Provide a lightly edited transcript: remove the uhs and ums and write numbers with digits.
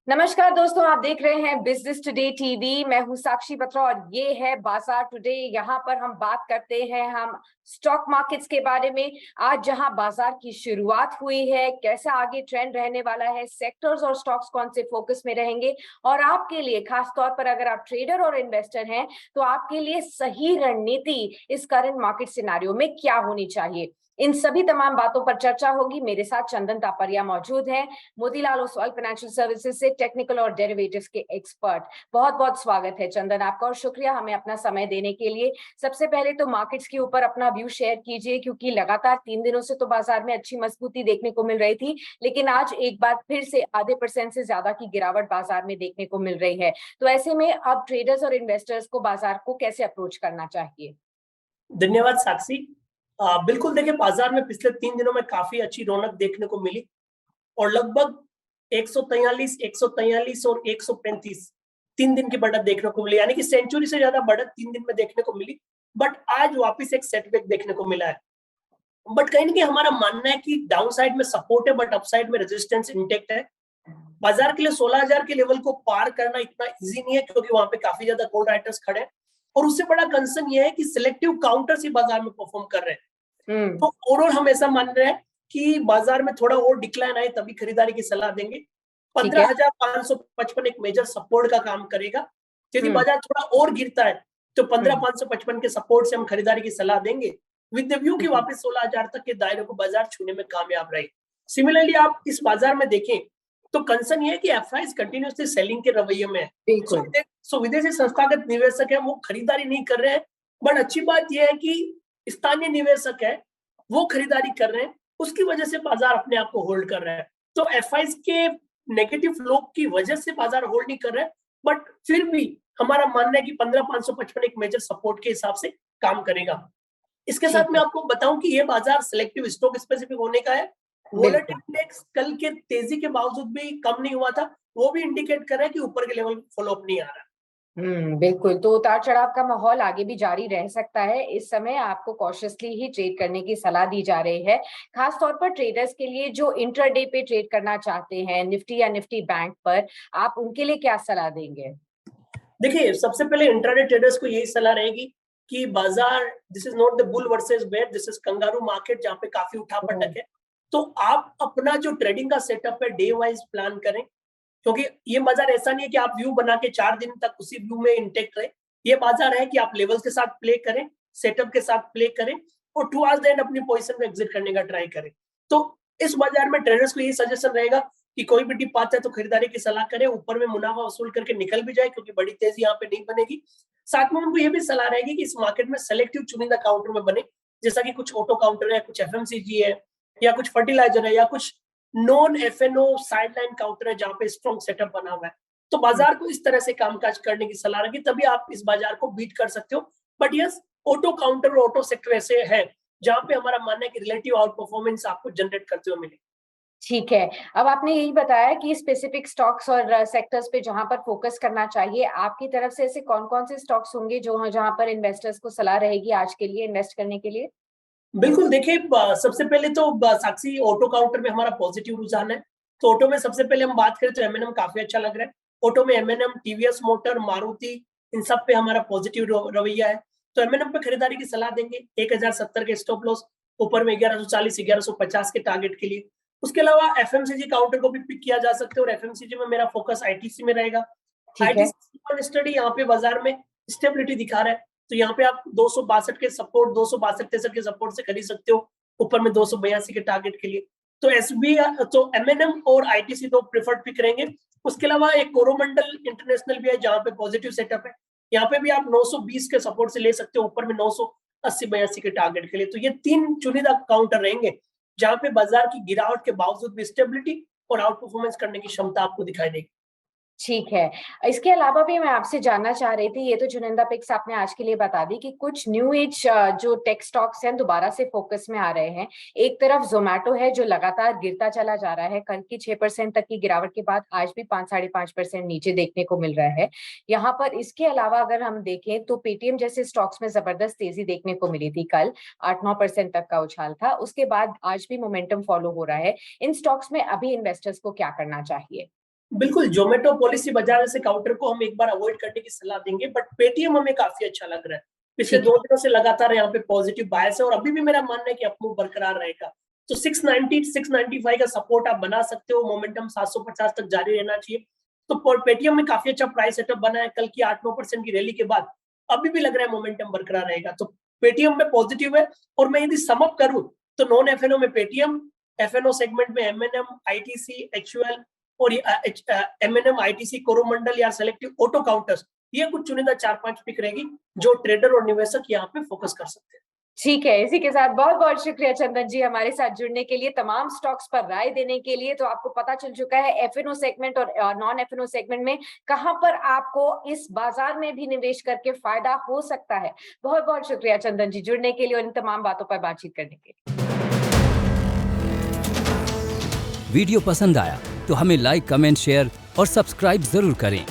नमस्कार दोस्तों, आप देख रहे हैं बिजनेस टुडे टीवी। मैं हूं साक्षी बत्रा और ये है बाजार टुडे। यहाँ पर हम बात करते हैं हम स्टॉक मार्केट्स के बारे में। आज जहां बाजार की शुरुआत हुई है, कैसा आगे ट्रेंड रहने वाला है, सेक्टर्स और स्टॉक्स कौन से फोकस में रहेंगे, और आपके लिए खास तौर पर अगर आप ट्रेडर और इन्वेस्टर हैं तो आपके लिए सही रणनीति इस करंट मार्केट सिनारियो में क्या होनी चाहिए, इन सभी तमाम बातों पर चर्चा होगी। मेरे साथ चंदन तापरिया मौजूद हैं, मोतीलाल ओसवाल फाइनेंशियल सर्विसेज से टेक्निकल और डेरिवेटिव्स के एक्सपर्ट। बहुत बहुत स्वागत है चंदन आपका, और शुक्रिया हमें अपना समय देने के लिए। सबसे पहले तो मार्केट्स के ऊपर अपना व्यू शेयर कीजिए, क्योंकि लगातार 3 दिनों से तो बाजार में अच्छी मजबूती देखने को मिल रही थी, लेकिन आज एक बार फिर से आधे % से ज्यादा की गिरावट बाजार में देखने को मिल रही है। तो ऐसे में अब ट्रेडर्स और इन्वेस्टर्स को बाजार को कैसे अप्रोच करना चाहिए? धन्यवाद साक्षी। बिल्कुल देखिए, बाजार में पिछले 3 दिनों में काफी अच्छी रौनक देखने को मिली और लगभग 143, 143 और 135 3 दिन की बढ़त देखने को मिली, यानी कि सेंचुरी से ज्यादा बढ़त 3 दिन में देखने को मिली। बट आज वापस एक सेटबैक देखने को मिला है। बट कहीं ना कहीं हमारा मानना है कि डाउन साइड में सपोर्ट है, बट अपसाइड में रेजिस्टेंस इंटेक्ट है। बाजार के लिए 16,000 के लेवल को पार करना इतना इजी नहीं है, क्योंकि वहां पे काफी ज्यादा कॉल राइटर्स खड़े हैं और उससे बड़ा कंसर्न ये है कि सिलेक्टिव काउंटर्स ही बाजार में परफॉर्म कर रहे हैं। तो ओवरऑल हम ऐसा मान रहे हैं कि बाजार में थोड़ा और डिक्लाइन आए तभी खरीदारी की सलाह देंगे। 15,555 एक मेजर सपोर्ट का काम करेगा। यदि बाजार थोड़ा और गिरता है तो 15,555 के सपोर्ट से हम खरीदारी की सलाह देंगे, विद द व्यू कि वापस 16,000 तक के दायरे को बाजार छूने में कामयाब रहे। सिमिलरली आप इस बाजार में देखें तो कंसर्न ये है कि एफआईज कंटिन्यूसली सेलिंग के रवैये में है। सो विदेशी संस्थागत निवेशक है वो खरीदारी नहीं कर रहे हैं, बट अच्छी बात यह है कि स्थानीय निवेशक है वो खरीदारी कर रहे हैं। उसकी वजह से बाजार अपने आप को होल्ड कर रहा है। तो एफआईज के नेगेटिव फ्लो की वजह से बाजार होल्ड नहीं कर रहा है, बट फिर भी हमारा मानना है कि 15,555 एक मेजर सपोर्ट के हिसाब से काम करेगा। इसके साथ मैं आपको बताऊं कि ये बाजार सिलेक्टिव स्टॉक स्पेसिफिक होने का है। वोलेटिलिटी इंडेक्स कल के तेजी के बावजूद भी कम नहीं हुआ था, वो भी इंडिकेट कर रहा है कि ऊपर के लेवल फॉलो अप नहीं आ रहा। बिल्कुल। तो उतार चढ़ाव का माहौल आगे भी जारी रह सकता है। इस समय आपको कॉशियसली ही ट्रेड करने की सलाह दी जा रही है, खास तौर पर ट्रेडर्स के लिए जो इंट्राडे पे ट्रेड करना चाहते हैं निफ्टी या निफ्टी बैंक पर, आप उनके लिए क्या सलाह देंगे? देखिए, सबसे पहले इंट्राडे ट्रेडर्स को यही सलाह रहेगी कि बाजार, this is not the bull versus bear, this is kangaroo market जहाँ पे काफी उठापटक है। तो आप अपना जो ट्रेडिंग का सेटअप है डे वाइज प्लान करें, क्योंकि ये बाजार ऐसा नहीं है कि आप व्यू बना के 4 दिन तक उसी व्यू में इंटेक्ट रहे। ये बाजार है कि आप लेवल्स के साथ प्ले करें, सेटअप के साथ प्ले करें और टुवर्ड्स द एंड अपनी पोजीशन में एग्जिट करने का ट्राई करें। तो इस बाजार में ट्रेडर्स को यही सजेशन रहेगा कि कोई भी डिप आता है तो खरीदारी की सलाह करें, ऊपर में मुनाफा वसूल करके निकल भी जाए, क्योंकि बड़ी तेजी यहाँ पे नहीं बनेगी। साथ में उनको ये भी सलाह रहेगी कि इस मार्केट में सेलेक्टिव चुनिंदा काउंटर में बने, जैसा कि कुछ ऑटो काउंटर है, कुछ एफएमसीजी है, या कुछ फर्टिलाइजर है, या कुछ नॉन एफएनओ साइडलाइन काउंटर है जहां पे स्ट्रॉन्ग सेटअप बना हुआ है। तो बाजार को इस तरह से कामकाज करने की सलाह रहेगी, तभी आप इस बाजार को बीट कर सकते हो। बट यस, ऑटो काउंटर और ऑटो सेक्टर ऐसे है जहां पे हमारा मानना है कि रिलेटिव आउट परफॉर्मेंस आपको जनरेट करते हुए मिले। ठीक है। अब आपने यही बताया कि स्पेसिफिक स्टॉक्स और सेक्टर्स पे जहां पर फोकस करना चाहिए, आपकी तरफ से ऐसे कौन कौन से स्टॉक्स होंगे जो जहां पर इन्वेस्टर्स को सलाह रहेगी आज के लिए इन्वेस्ट करने के लिए? बिल्कुल देखिए, सबसे पहले तो साक्षी, ऑटो काउंटर में हमारा पॉजिटिव रुझान है। तो ऑटो में सबसे पहले हम बात करें तो एमएनएम काफी अच्छा लग रहा है। ऑटो में एमएनएम, टीवीएस मोटर, मारुति, इन सब पे हमारा पॉजिटिव रवैया है। तो एमएनएम पे खरीदारी की सलाह देंगे। 1070 के स्टॉप लॉस, ऊपर में 1140, 1150 के टारगेट के लिए। उसके अलावा एफएमसीजी काउंटर को भी पिक किया जा सकता है, और एफएमसीजी में मेरा फोकस आईटीसी में रहेगा। आईटीसी स्टडी यहाँ पे बाजार में स्टेबिलिटी दिखा रहा है, तो यहाँ पे आप 262 के सपोर्ट, 262-63 के सपोर्ट से खरीद सकते हो, ऊपर में 282 के टारगेट के लिए। तो एसबी, तो एमएनएम और आईटीसी दो प्रेफर्ड पिक रहेंगे। उसके अलावा एक कोरोमंडल इंटरनेशनल भी है जहाँ पे पॉजिटिव सेटअप है। यहाँ पे भी आप 920 के सपोर्ट से ले सकते हो, ऊपर में 980-82 के टारगेट के लिए। तो ये 3 चुनिंदा काउंटर रहेंगे जहाँ पे बाजार की गिरावट के बावजूद भी स्टेबिलिटी और आउट परफॉर्मेंस करने की क्षमता आपको दिखाई देगी। ठीक है। इसके अलावा भी मैं आपसे जानना चाह रही थी, ये तो चुनिंदा पिक्स आपने आज के लिए बता दी कि कुछ न्यू एज जो टेक स्टॉक्स हैं दोबारा से फोकस में आ रहे हैं। एक तरफ जोमेटो है जो लगातार गिरता चला जा रहा है, कल की 6% तक की गिरावट के बाद आज भी 5-5.5% नीचे देखने को मिल रहा है यहाँ पर। इसके अलावा अगर हम देखें तो पेटीएम जैसे स्टॉक्स में जबरदस्त तेजी देखने को मिली थी, कल 8-9% तक का उछाल था, उसके बाद आज भी मोमेंटम फॉलो हो रहा है। इन स्टॉक्स में अभी इन्वेस्टर्स को क्या करना चाहिए? बिल्कुल, ज़ोमैटो पॉलिसी बाजार से काउंटर को हम एक बार अवॉइड करने की सलाह देंगे, बट पेटीएम हमें काफ़ी अच्छा लग रहा है। पिछले ठीक 2 दिनों से लगातार यहाँ पे पॉजिटिव बायस है और अभी भी मेरा मानना है कि अप मूव बरकरार रहेगा। तो 690, 695 का सपोर्ट आप बना सकते हो, मोमेंटम 750 तक जारी रहना चाहिए। तो पेटीएम में काफ़ी अच्छा प्राइस सेटअप बना है, कल की 8-9% की रैली के बाद अभी भी लग रहा है मोमेंटम बरकरार रहेगा। तो पेटीएम में पॉजिटिव है और मैं यदि सम अप करूँ, तो नॉन एफएनओ में पेटीएम, एफएनओ सेगमेंट में एमएनएम, आईटीसी, एचयूएल और एमएनएम, आईटीसी, कोरोमंडल या सेलेक्टिव ऑटो काउंटर्स, ये कुछ चुनिंदा 4-5 पिक रहेगी जो ट्रेडर और निवेशक यहाँ पे फोकस कर सकते हैं। ठीक है, इसी के साथ बहुत बहुत शुक्रिया चंदन जी हमारे साथ जुड़ने के लिए, तमाम स्टॉक्स पर राय देने के लिए। तो आपको पता चल चुका है एफएनओ सेगमेंट और नॉन एफएनओ सेगमेंट में कहां पर आपको इस बाजार में भी निवेश करके फायदा हो सकता है। बहुत बहुत शुक्रिया चंदन जी जुड़ने के लिए और इन तमाम बातों पर बातचीत करने के लिए। वीडियो पसंद आया तो हमें लाइक, कमेंट, शेयर और सब्सक्राइब जरूर करें।